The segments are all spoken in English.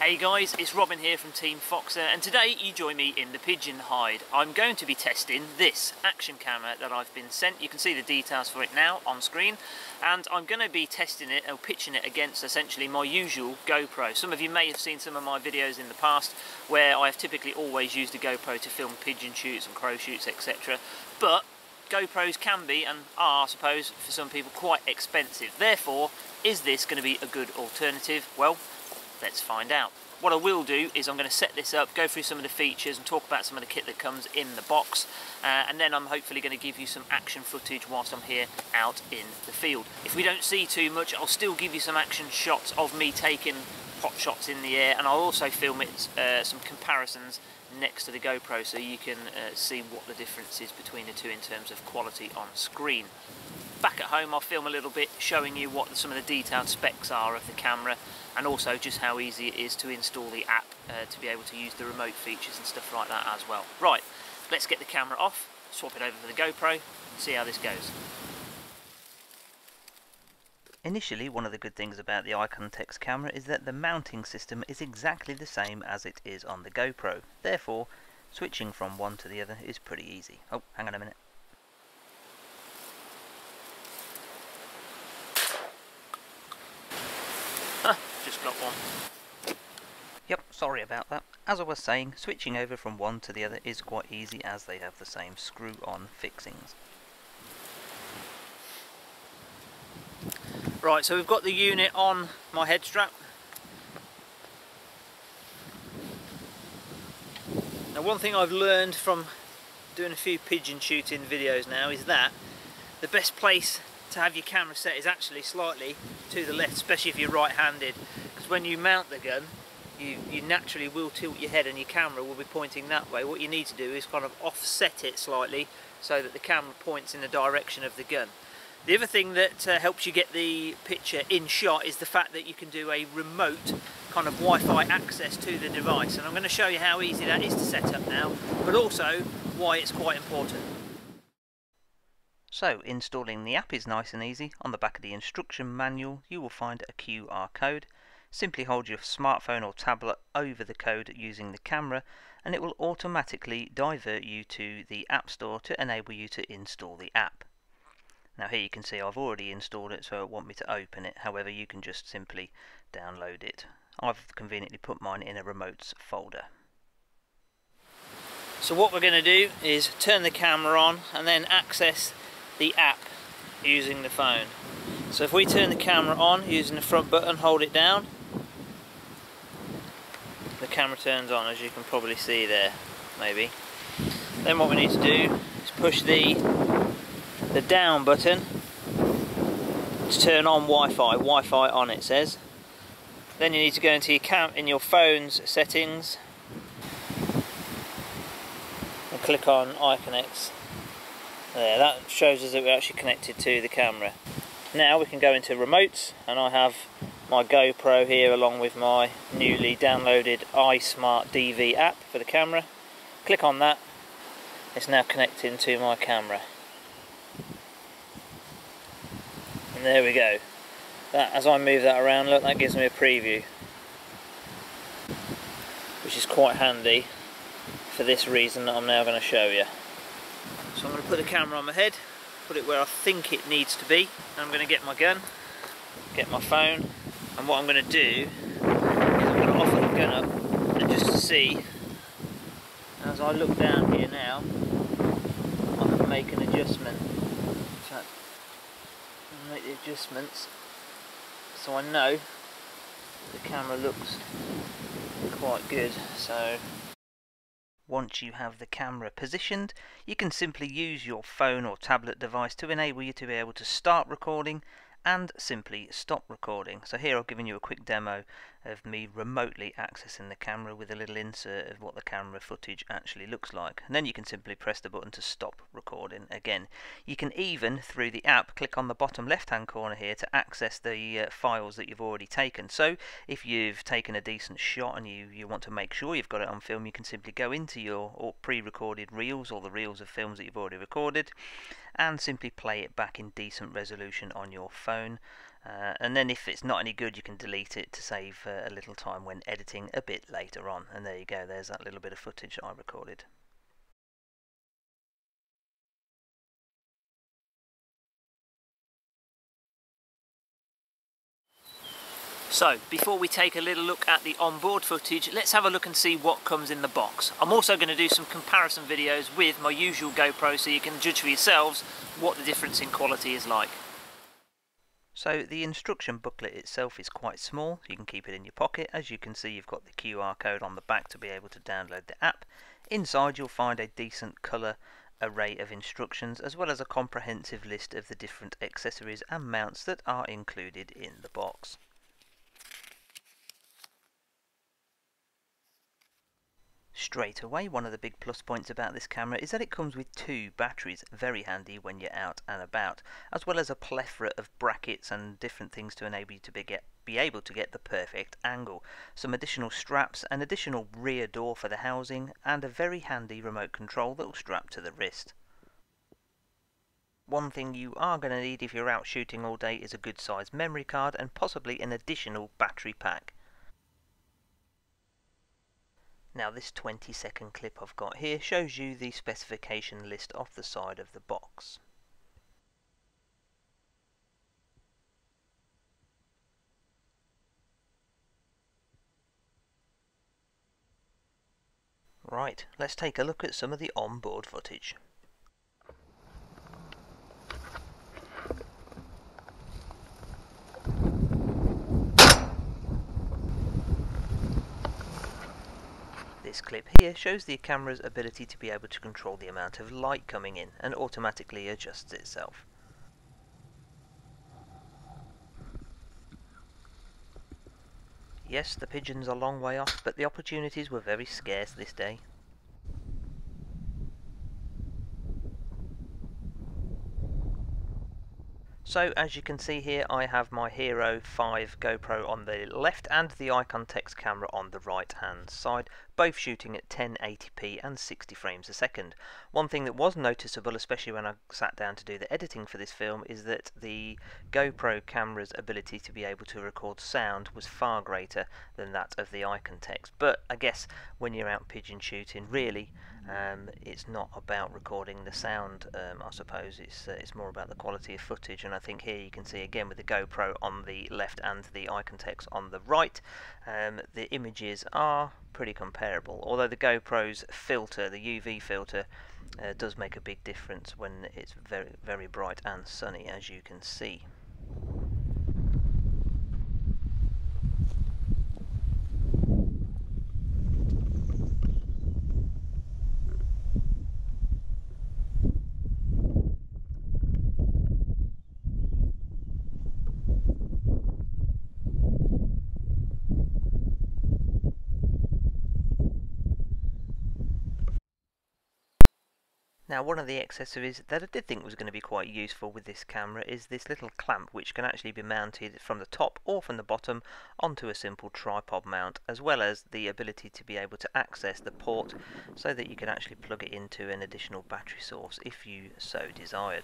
Hey guys, it's Robin here from Team Foxer, and today you join me in the pigeon hide. I'm going to be testing this action camera that I've been sent. You can see the details for it now on screen, and I'm going to be testing it or pitching it against essentially my usual GoPro. Some of you may have seen some of my videos in the past where I've typically always used a GoPro to film pigeon shoots and crow shoots, etc. But GoPros can be, and are I suppose for some people, quite expensive. Therefore, is this going to be a good alternative? Well, let's find out. What I will do is I'm going to set this up, go through some of the features and talk about some of the kit that comes in the box, and then I'm hopefully going to give you some action footage whilst I'm here out in the field. If we don't see too much, I'll still give you some action shots of me taking pot shots in the air, and I'll also film it some comparisons next to the GoPro so you can see what the difference is between the two in terms of quality on screen. Back at home I'll film a little bit showing you what some of the detailed specs are of the camera, and also just how easy it is to install the app to be able to use the remote features and stuff like that as well. Right, let's get the camera off, swap it over to the GoPro, and see how this goes. Initially, one of the good things about the Iconntechs camera is that the mounting system is exactly the same as it is on the GoPro. Therefore, switching from one to the other is pretty easy. Oh, hang on a minute. Just got one. Yep, sorry about that. As I was saying, switching over from one to the other is quite easy as they have the same screw-on fixings. Right, so we've got the unit on my head strap. Now, one thing I've learned from doing a few pigeon shooting videos now is that the best place to have your camera set is actually slightly to the left, especially if you're right-handed, because when you mount the gun you naturally will tilt your head and your camera will be pointing that way. What you need to do is kind of offset it slightly so that the camera points in the direction of the gun. The other thing that helps you get the picture in shot is the fact that you can do a remote kind of Wi-Fi access to the device, and I'm going to show you how easy that is to set up now, but also why it's quite important. So, installing the app is nice and easy. On the back of the instruction manual you will find a QR code. Simply hold your smartphone or tablet over the code using the camera and it will automatically divert you to the App Store to enable you to install the app. Now here you can see I've already installed it, so it won't me to open it. However, you can just simply download it. I've conveniently put mine in a remotes folder. So what we're going to do is turn the camera on and then access the app using the phone. So if we turn the camera on using the front button, hold it down, the camera turns on, as you can probably see there, maybe. Then what we need to do is push the down button to turn on Wi-Fi. Wi-Fi on, it says. Then you need to go into your phone's settings and click on Iconntechs. There, that shows us that we're actually connected to the camera. Now we can go into remotes, and I have my GoPro here along with my newly downloaded iSmart DV app for the camera. Click on that. It's now connecting to my camera. And there we go. That, as I move that around, look, that gives me a preview, which is quite handy for this reason that I'm now going to show you. So I'm going to put the camera on my head, put it where I think it needs to be, and I'm going to get my gun, get my phone, and what I'm going to do is I'm going to offer the gun up, and just to see, as I look down here now, I can make an adjustment. In fact, I'll make the adjustments so I know the camera looks quite good. So once you have the camera positioned, you can simply use your phone or tablet device to enable you to be able to start recording and simply stop recording. So here I've given you a quick demo of me remotely accessing the camera with a little insert of what the camera footage actually looks like, and then you can simply press the button to stop recording again. You can even, through the app, click on the bottom left hand corner here to access the files that you've already taken. So if you've taken a decent shot and you want to make sure you've got it on film, you can simply go into your pre-recorded reels or the reels of films that you've already recorded, and simply play it back in decent resolution on your phone. And then if it's not any good, you can delete it to save a little time when editing a bit later on. And there you go, there's that little bit of footage I recorded. So, before we take a little look at the onboard footage, let's have a look and see what comes in the box. I'm also going to do some comparison videos with my usual GoPro so you can judge for yourselves what the difference in quality is like. So the instruction booklet itself is quite small, you can keep it in your pocket. As you can see, you've got the QR code on the back to be able to download the app. Inside you'll find a decent colour array of instructions as well as a comprehensive list of the different accessories and mounts that are included in the box. Straight away, one of the big plus points about this camera is that it comes with 2 batteries, very handy when you're out and about, as well as a plethora of brackets and different things to enable you to be able to get the perfect angle, some additional straps, an additional rear door for the housing, and a very handy remote control that will strap to the wrist. One thing you are going to need if you're out shooting all day is a good sized memory card and possibly an additional battery pack. Now this 20-second clip I've got here shows you the specification list off the side of the box. Right, let's take a look at some of the onboard footage. This clip here shows the camera's ability to be able to control the amount of light coming in and automatically adjusts itself. Yes, the pigeons are a long way off, but the opportunities were very scarce this day. So as you can see here, I have my Hero 5 GoPro on the left and the Iconntechs camera on the right hand side, both shooting at 1080p and 60 frames a second. One thing that was noticeable, especially when I sat down to do the editing for this film, is that the GoPro camera's ability to be able to record sound was far greater than that of the Iconntechs. But I guess when you're out pigeon shooting, really, it's not about recording the sound. I suppose it's more about the quality of footage, and I think here you can see again with the GoPro on the left and the Iconntechs on the right, the images are pretty comparable, although the GoPro's filter, the UV filter, does make a big difference when it's very, very bright and sunny, as you can see. Now, one of the accessories that I did think was going to be quite useful with this camera is this little clamp, which can actually be mounted from the top or from the bottom onto a simple tripod mount, as well as the ability to be able to access the port so that you can actually plug it into an additional battery source if you so desired.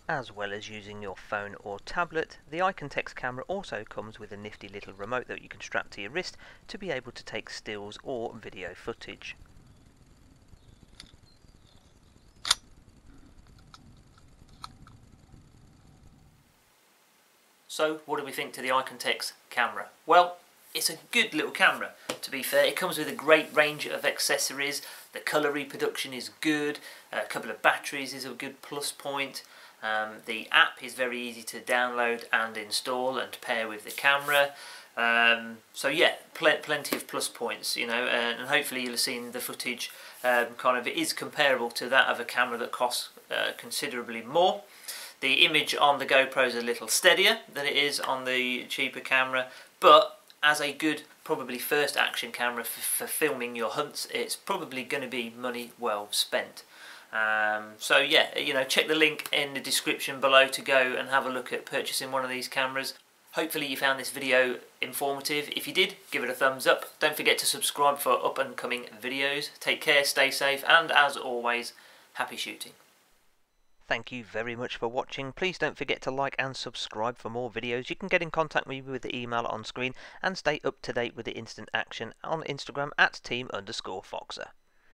As well as using your phone or tablet, the Iconntechs camera also comes with a nifty little remote that you can strap to your wrist to be able to take stills or video footage. So, what do we think to the Iconntechs camera? Well, it's a good little camera, to be fair. It comes with a great range of accessories, the colour reproduction is good, a couple of batteries is a good plus point. The app is very easy to download and install and pair with the camera. So yeah, plenty of plus points, you know, and hopefully you'll have seen the footage kind of is comparable to that of a camera that costs considerably more. The image on the GoPro is a little steadier than it is on the cheaper camera, but as a good, probably first action camera for filming your hunts, it's probably going to be money well spent. So yeah, you know, check the link in the description below to go and have a look at purchasing one of these cameras. Hopefully you found this video informative. If you did, give it a thumbs up. Don't forget to subscribe for up and coming videos. Take care, stay safe, and as always, happy shooting. Thank you very much for watching. Please don't forget to like and subscribe for more videos. You can get in contact with me with the email on screen and stay up to date with the instant action on Instagram at team_Foxer.